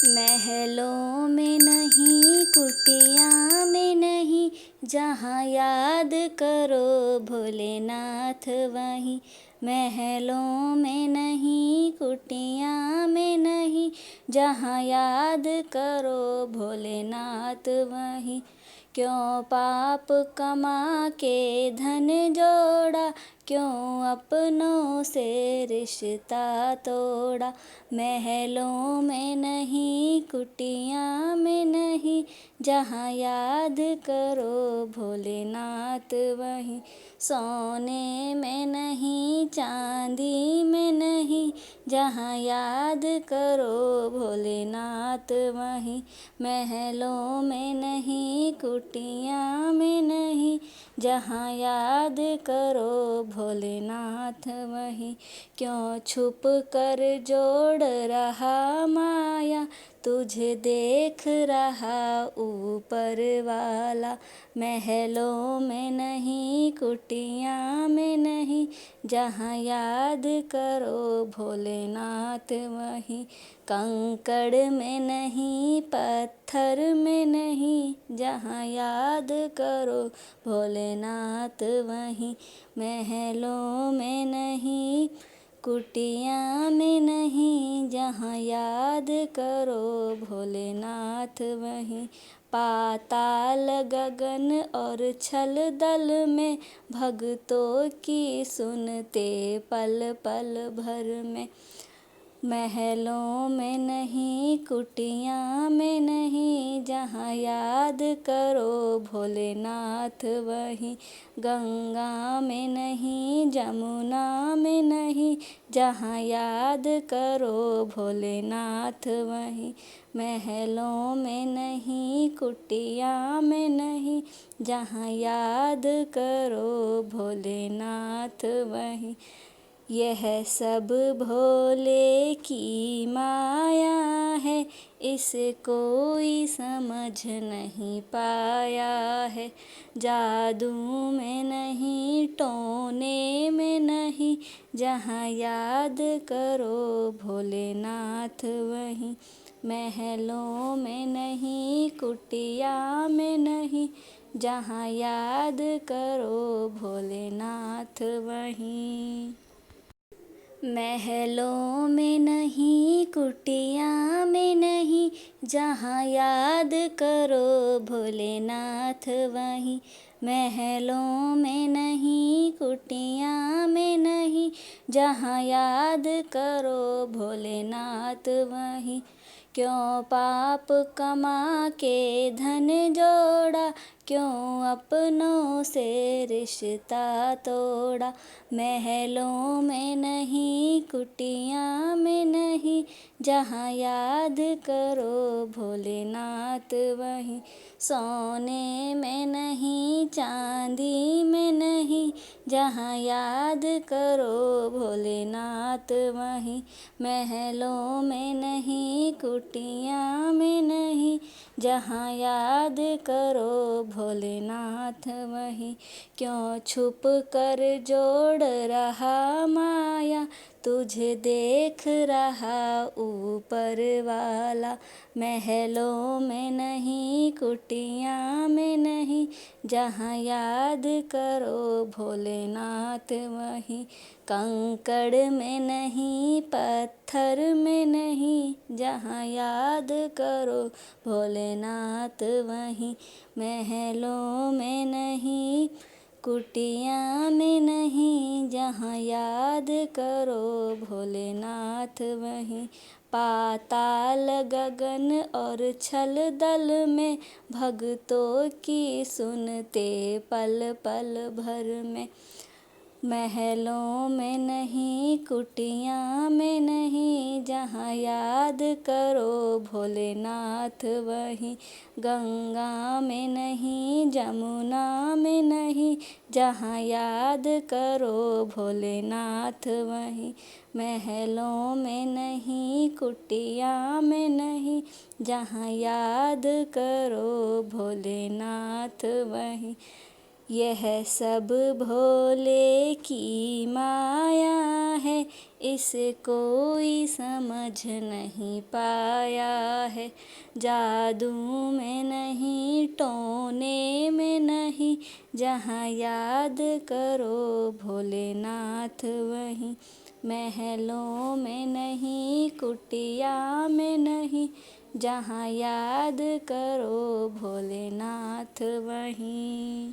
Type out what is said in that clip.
महलों में नहीं, कुटिया में नहीं, जहाँ याद करो भोलेनाथ वहीं। महलों में नहीं, कुटिया में नहीं, जहाँ याद करो भोलेनाथ वहीं। क्यों पाप कमा के धन जोड़ा, क्यों अपनों से रिश्ता तोड़ा। महलों में नहीं, कुटिया में नहीं, जहाँ याद करो भोलेनाथ वहीं। सोने में नहीं, चांदी में नहीं, जहाँ याद करो भोलेनाथ वहीं। महलों में नहीं, कुटिया में नहीं, जहाँ याद करो भोलेनाथ वहीं। क्यों छुप कर जोड़ रहा माया, तुझे देख रहा ऊपर वाला। महलों में नहीं, कुटिया में नहीं, जहाँ याद करो भोलेनाथ वहीं। कंकड़ में नहीं, पत्थर में नहीं, जहाँ याद करो भोलेनाथ वहीं। महलों में नहीं, कुटिया में नहीं, जहाँ याद करो भोलेनाथ वहीं। पाताल गगन और छल दल में, भक्तों की सुनते पल पल भर में। महलों में नहीं, कुटिया में नहीं, जहाँ याद करो भोलेनाथ वहीं। गंगा में नहीं, जमुना में नहीं, जहाँ याद करो भोलेनाथ वहीं। महलों में नहीं, कुटिया में नहीं, जहाँ याद करो भोलेनाथ वहीं। यह सब भोले की माया है, इसे कोई समझ नहीं पाया है। जादू में नहीं, टोने में नहीं, जहाँ याद करो भोलेनाथ वहीं। महलों में नहीं, कुटिया में नहीं, जहाँ याद करो भोलेनाथ वहीं। महलों में नहीं, कुटिया में नहीं, जहाँ याद करो भोलेनाथ वहीं। महलों में नहीं, कुटिया में नहीं, जहाँ याद करो भोलेनाथ वहीं। क्यों पाप कमा के धन जोड़ा, क्यों अपनों से रिश्ता तोड़ा। महलों में नहीं, कुटिया में नहीं, जहाँ याद करो भोलेनाथ वहीं। सोने में नहीं, चांदी में नहीं, जहाँ याद करो भोलेनाथ वहीं। महलों में नहीं, कुटिया में नहीं, जहाँ याद करो भोलेनाथ वहीं। क्यों छुप कर जोड़ रहा माया, तुझे देख रहा ऊपर वाला। महलों में नहीं, कुटिया में नहीं, जहाँ याद करो भोलेनाथ वहीं। कंकड़ में नहीं, पत्थर में नहीं, जहाँ याद करो भोलेनाथ वहीं। महलों में नहीं, कुटिया में नहीं, जहाँ याद करो भोलेनाथ वहीं। पाताल गगन और छल दल में, भक्तों की सुनते पल पल भर में। महलों में नहीं, कुटिया में नहीं, जहाँ याद करो भोलेनाथ वहीं। गंगा में नहीं, जमुना में नहीं, जहाँ याद करो भोलेनाथ वहीं। महलों में नहीं, कुटिया में नहीं, जहाँ याद करो भोलेनाथ वहीं। यह सब भोले की माया है, इसे कोई समझ नहीं पाया है। जादू में नहीं, टोने में नहीं, जहाँ याद करो भोलेनाथ वहीं। महलों में नहीं, कुटिया में नहीं, जहाँ याद करो भोलेनाथ वहीं।